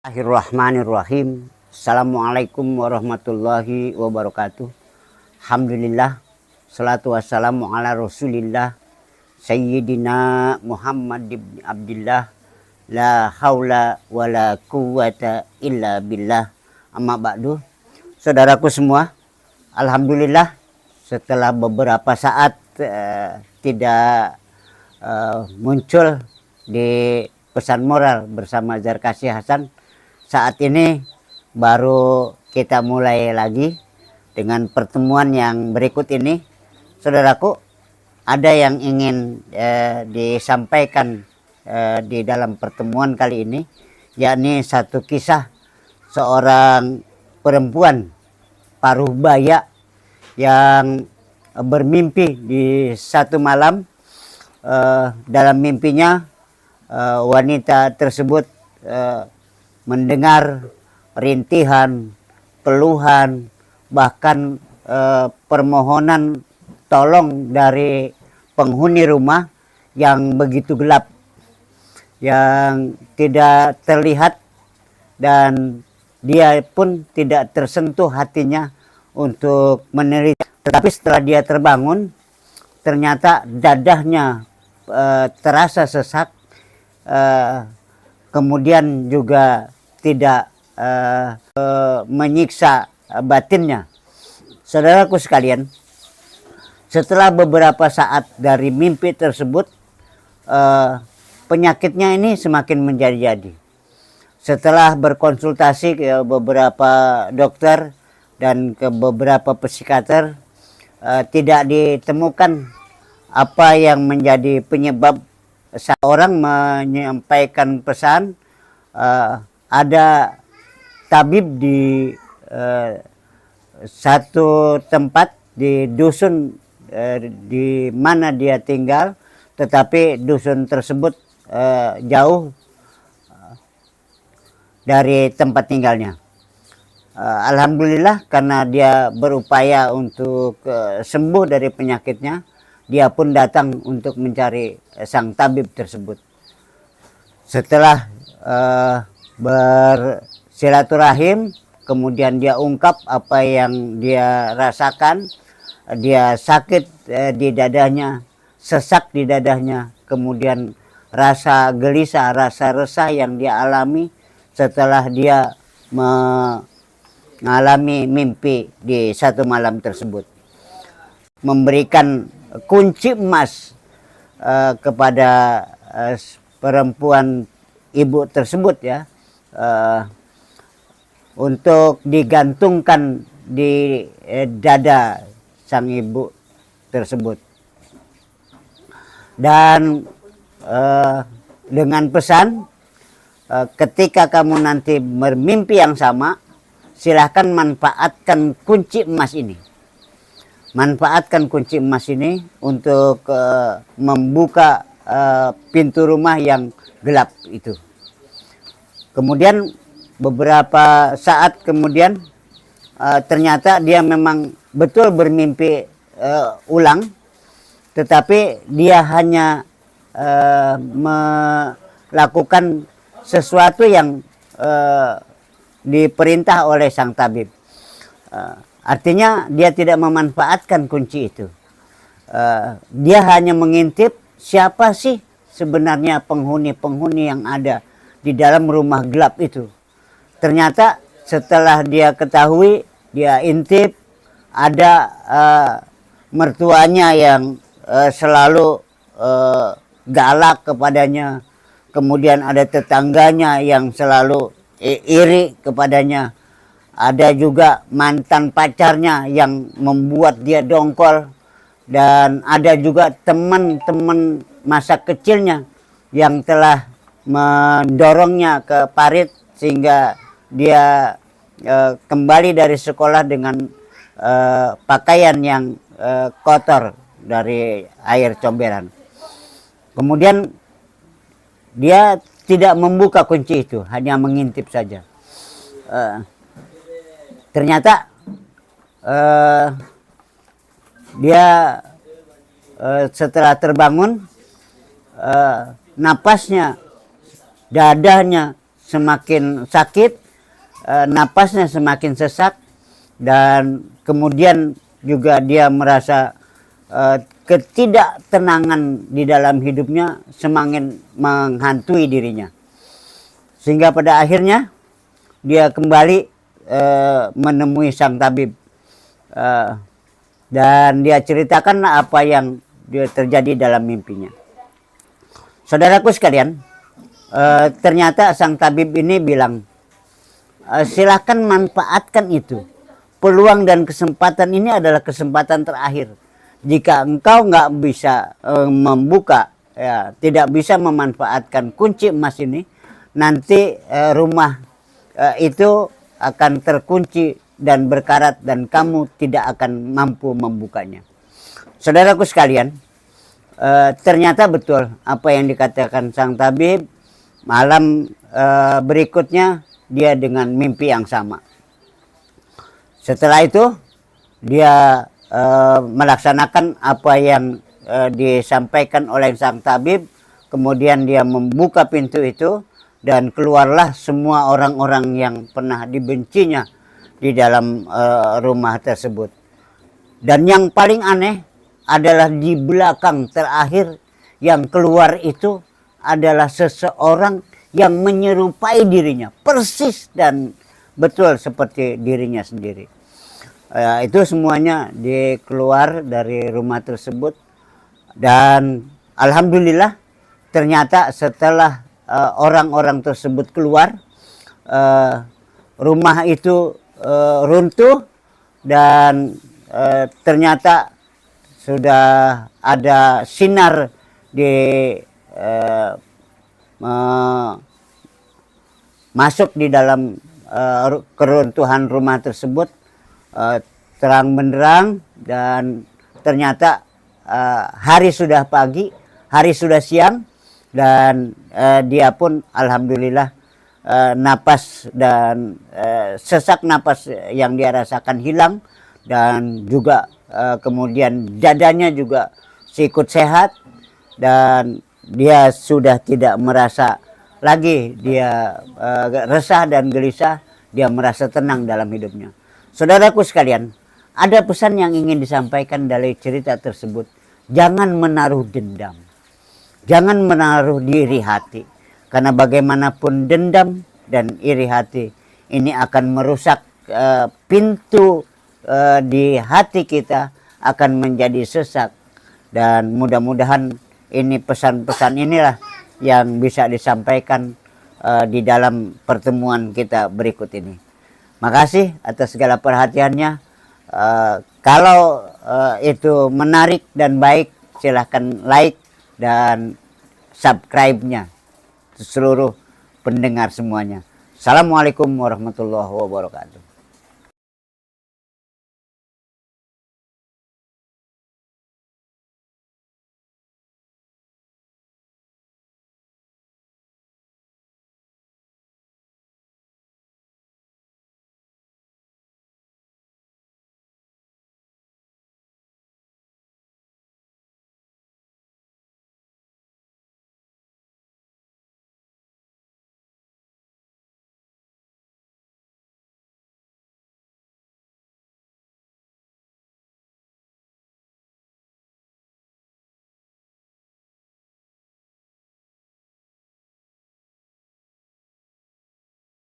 Bismillahirrahmanirrahim. Assalamualaikum warahmatullahi wabarakatuh. Alhamdulillah. Salatu wassalamu ala rasulillah. Sayyidina Muhammad ibn Abdillah. La haula wa la quwata illa billah. Amma ba'du. Saudaraku semua, alhamdulillah setelah beberapa saat tidak muncul di pesan moral bersama Zarkasih Hasan, saat ini baru kita mulai lagi dengan pertemuan yang berikut ini. Saudaraku, ada yang ingin disampaikan di dalam pertemuan kali ini, yakni satu kisah seorang perempuan paruh baya yang bermimpi di satu malam. Dalam mimpinya wanita tersebut mendengar rintihan, keluhan, bahkan permohonan tolong dari penghuni rumah yang begitu gelap, yang tidak terlihat, dan dia pun tidak tersentuh hatinya untuk meneliti. Tetapi setelah dia terbangun, ternyata dadahnya terasa sesak, kemudian juga tidak menyiksa batinnya. Saudaraku sekalian, setelah beberapa saat dari mimpi tersebut, penyakitnya ini semakin menjadi-jadi. Setelah berkonsultasi ke beberapa dokter dan ke beberapa psikiater, tidak ditemukan apa yang menjadi penyebab. Seorang menyampaikan pesan, ada tabib di satu tempat di dusun di mana dia tinggal, tetapi dusun tersebut jauh dari tempat tinggalnya. Alhamdulillah, karena dia berupaya untuk sembuh dari penyakitnya, dia pun datang untuk mencari sang tabib tersebut. Setelah bersilaturahim, kemudian dia ungkap apa yang dia rasakan. Dia sakit di dadanya, sesak di dadanya, kemudian rasa gelisah, rasa resah yang dia alami setelah dia mengalami mimpi di satu malam tersebut. Memberikan kunci emas kepada perempuan ibu tersebut, ya, untuk digantungkan di dada sang ibu tersebut, dan dengan pesan, ketika kamu nanti bermimpi yang sama, silahkan manfaatkan kunci emas ini. Manfaatkan kunci emas ini untuk membuka pintu rumah yang gelap itu. Kemudian beberapa saat kemudian ternyata dia memang betul bermimpi ulang, tetapi dia hanya melakukan sesuatu yang diperintah oleh sang tabib. Artinya dia tidak memanfaatkan kunci itu. Dia hanya mengintip siapa sih sebenarnya penghuni-penghuni yang ada di dalam rumah gelap itu. Ternyata setelah dia ketahui, dia intip, ada mertuanya yang selalu galak kepadanya. Kemudian ada tetangganya yang selalu iri kepadanya. Ada juga mantan pacarnya yang membuat dia dongkol. Dan ada juga teman-teman masa kecilnya yang telah mendorongnya ke parit sehingga dia kembali dari sekolah dengan pakaian yang kotor dari air comberan. Kemudian dia tidak membuka kunci itu, hanya mengintip saja. Ternyata dia setelah terbangun, napasnya, dadanya semakin sakit, napasnya semakin sesak, dan kemudian juga dia merasa ketidaktenangan di dalam hidupnya semakin menghantui dirinya. Sehingga pada akhirnya dia kembali menemui sang tabib. Dan dia ceritakan apa yang dia terjadi dalam mimpinya. Saudaraku sekalian, ternyata sang tabib ini bilang, silakan manfaatkan itu. Peluang dan kesempatan ini adalah kesempatan terakhir. Jika engkau nggak bisa membuka, ya, tidak bisa memanfaatkan kunci emas ini, nanti rumah itu akan terkunci dan berkarat dan kamu tidak akan mampu membukanya. Saudaraku sekalian, ternyata betul apa yang dikatakan sang tabib. Malam berikutnya dia dengan mimpi yang sama. Setelah itu dia melaksanakan apa yang disampaikan oleh sang tabib. Kemudian dia membuka pintu itu dan keluarlah semua orang-orang yang pernah dibencinya di dalam rumah tersebut. Dan yang paling aneh adalah di belakang terakhir yang keluar itu adalah seseorang yang menyerupai dirinya persis dan betul seperti dirinya sendiri. Itu semuanya dikeluar dari rumah tersebut, dan alhamdulillah ternyata setelah orang-orang tersebut keluar, rumah itu runtuh dan ternyata sudah ada sinar di masuk di dalam keruntuhan rumah tersebut, terang benderang, dan ternyata hari sudah pagi, hari sudah siang, dan dia pun alhamdulillah napas dan sesak napas yang dia rasakan hilang, dan juga kemudian dadanya juga sikut sehat, dan dia sudah tidak merasa lagi dia resah dan gelisah, dia merasa tenang dalam hidupnya. Saudaraku sekalian, ada pesan yang ingin disampaikan dari cerita tersebut. Jangan menaruh dendam, jangan menaruh di iri hati, karena bagaimanapun dendam dan iri hati ini akan merusak pintu di hati kita, akan menjadi sesak. Dan mudah-mudahan ini pesan-pesan inilah yang bisa disampaikan di dalam pertemuan kita berikut ini. Makasih atas segala perhatiannya. Kalau itu menarik dan baik, silahkan like dan subscribe-nya seluruh pendengar semuanya. Assalamualaikum warahmatullahi wabarakatuh.